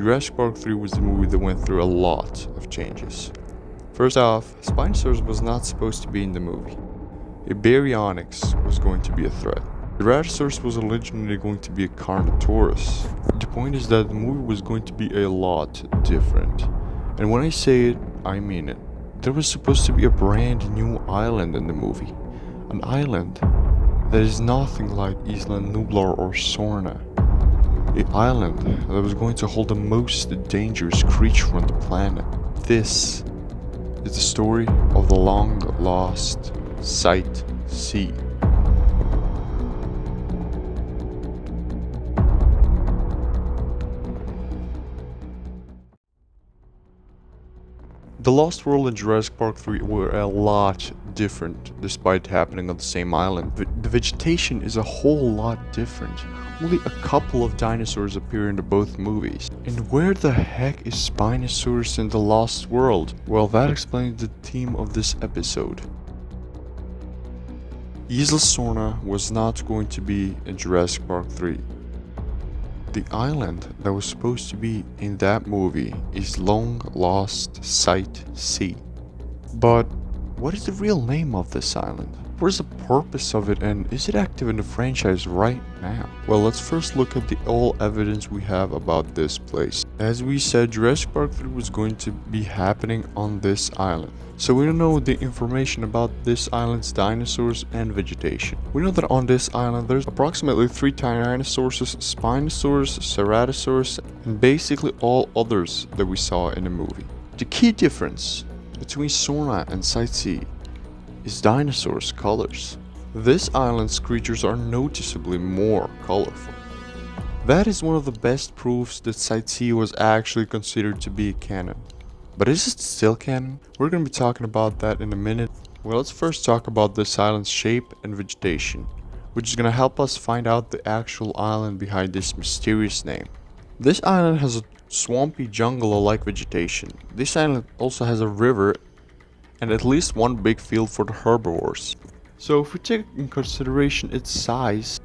Jurassic Park 3 was the movie that went through a lot of changes. First off, Spinosaurus was not supposed to be in the movie. A baryonyx was going to be a threat. Ceratosaurus was originally going to be a carnivore. The point is that the movie was going to be a lot different. And when I say it, I mean it. There was supposed to be a brand new island in the movie. An island that is nothing like Isla Nublar or Sorna. An island that was going to hold the most dangerous creature on the planet. This is the story of the long-lost Sight Sea. The Lost World and Jurassic Park 3 were a lot different despite happening on the same island. The vegetation is a whole lot different. Only a couple of dinosaurs appear in both movies. And where the heck is Spinosaurus in the Lost World? Well, that explains the theme of this episode. Isla Sorna was not going to be in Jurassic Park 3. The island that was supposed to be in that movie is Long Lost Sight Sea. But what is the real name of this island? What is the purpose of it, and is it active in the franchise right now? Well, let's first look at the all evidence we have about this place. As we said, Jurassic Park 3 was going to be happening on this island. So we don't know the information about this island's dinosaurs and vegetation. We know that on this island there's approximately 3 dinosaurs, Spinosaurus, Ceratosaurus, and basically all others that we saw in the movie. The key difference between Sorna and Sight Sea is dinosaurs' colors. This island's creatures are noticeably more colorful. That is one of the best proofs that Sight Sea was actually considered to be canon. But is it still canon? We're going to be talking about that in a minute. Well, let's first talk about this island's shape and vegetation, which is going to help us find out the actual island behind this mysterious name. This island has a swampy jungle-like vegetation. This island also has a river and at least one big field for the herbivores. So if we take in consideration its size,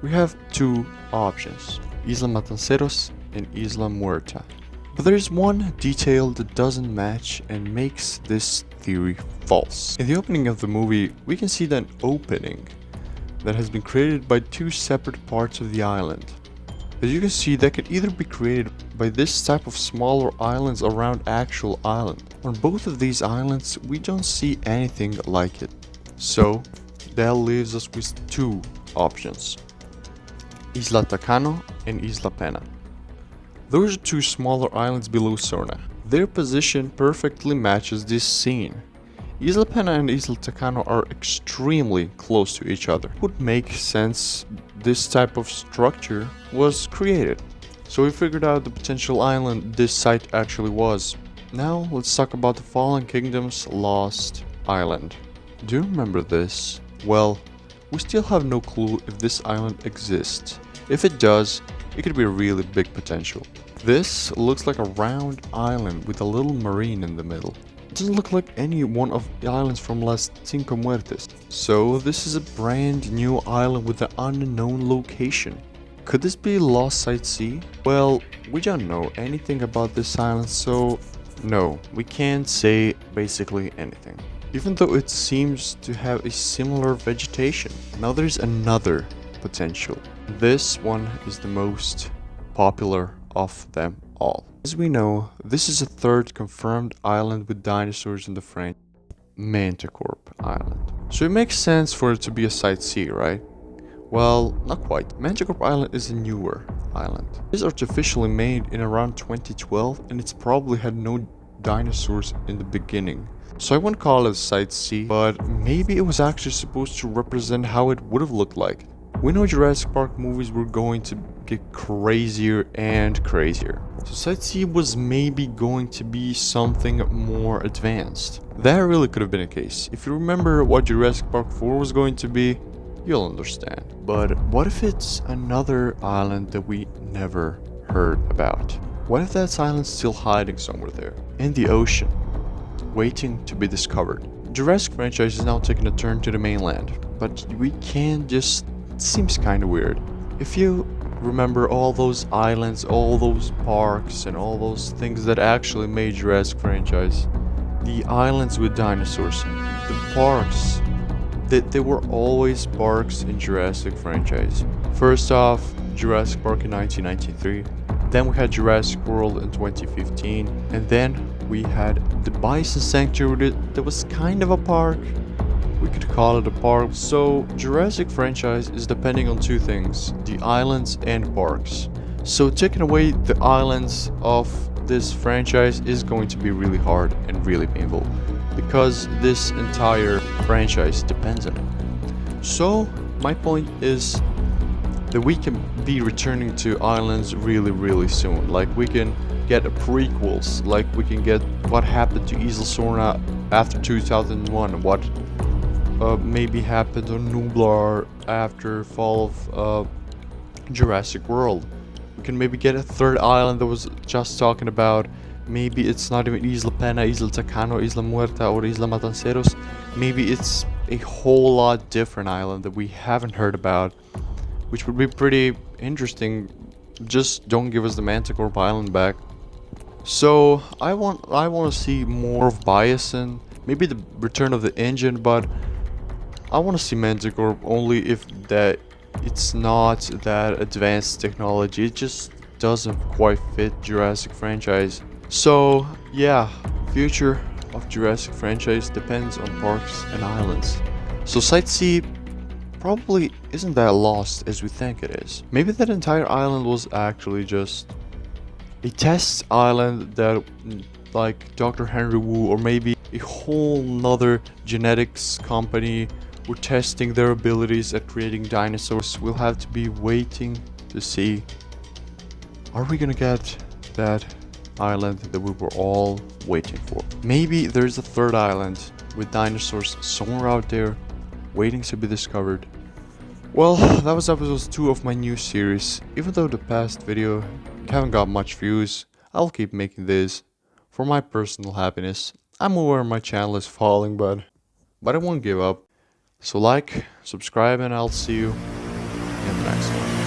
we have 2 options, Isla Matanceros and Isla Muerta. But there is one detail that doesn't match and makes this theory false. In the opening of the movie, we can see an opening that has been created by 2 separate parts of the island. As you can see, that could either be created by this type of smaller islands around actual island. On both of these islands, we don't see anything like it. So, that leaves us with 2 options, Isla Tacano and Isla Pena. Those are 2 smaller islands below Sorna. Their position perfectly matches this scene. Isla Pena and Isla Tacano are extremely close to each other. It would make sense this type of structure was created. So we figured out the potential island this site actually was. Now let's talk about the Fallen Kingdom's Lost Island. Do you remember this? Well, we still have no clue if this island exists. If it does, it could be a really big potential. This looks like a round island with a little marine in the middle. It doesn't look like any one of the islands from Las Cinco Muertes. So this is a brand new island with an unknown location. Could this be Lost Sight Sea? Well, we don't know anything about this island, so no, we can't say basically anything. Even though it seems to have a similar vegetation. Now there's another potential. This one is the most popular of them all. As we know, this is a 3rd confirmed island with dinosaurs in the frame, Manticore Island. So it makes sense for it to be a Sight Sea, right? Well, not quite. Manticore Island is a newer island. It is artificially made in around 2012 and it's probably had no dinosaurs in the beginning. So I wouldn't call it a Sight Sea, but maybe it was actually supposed to represent how it would have looked like. We know Jurassic Park movies were going to get crazier and crazier. So Sight Sea was maybe going to be something more advanced. That really could have been a case. If you remember what Jurassic Park 4 was going to be, you'll understand. But what if it's another island that we never heard about? What if that island's still hiding somewhere there, in the ocean, waiting to be discovered? Jurassic franchise is now taking a turn to the mainland, but we can't just... It seems kinda weird. If you remember all those islands, all those parks, and all those things that actually made Jurassic franchise. The islands with dinosaurs, the parks, they were always parks in Jurassic franchise. First off, Jurassic Park in 1993, then we had Jurassic World in 2015, and then we had the Bison Sanctuary that was kind of a park. We could call it a park. So Jurassic franchise is depending on two things, the islands and parks. So taking away the islands of this franchise is going to be really hard and really painful, because this entire franchise depends on it. So my point is that we can be returning to islands really soon. Like we can get prequels, like we can get what happened to Isla Sorna after 2001, what maybe happened on Nublar after fall of Jurassic World. We can maybe get a third island that was just talking about. Maybe it's not even Isla Pena, Isla Tacano, Isla Muerta, or Isla Matanceros. Maybe it's a whole lot different island that we haven't heard about, which would be pretty interesting. Just don't give us the Manticore Island back. So I want to see more of Bison, maybe the return of the engine, but I want to see Manticore only if that it's not that advanced technology. It just doesn't quite fit Jurassic franchise. So yeah, future of Jurassic franchise depends on parks and islands. So Site C probably isn't that lost as we think it is. Maybe that entire island was actually just a test island that, like Dr. Henry Wu, or maybe a whole nother genetics company were testing their abilities at creating dinosaurs. We'll have to be waiting to see. Are we gonna get that island that we were all waiting for? Maybe there's a third island with dinosaurs somewhere out there waiting to be discovered. Well, that was episode 2 of my new series. Even though the past video haven't got much views, I'll keep making this for my personal happiness. I'm aware my channel is falling, but I won't give up. So like, subscribe, and I'll see you in the next one.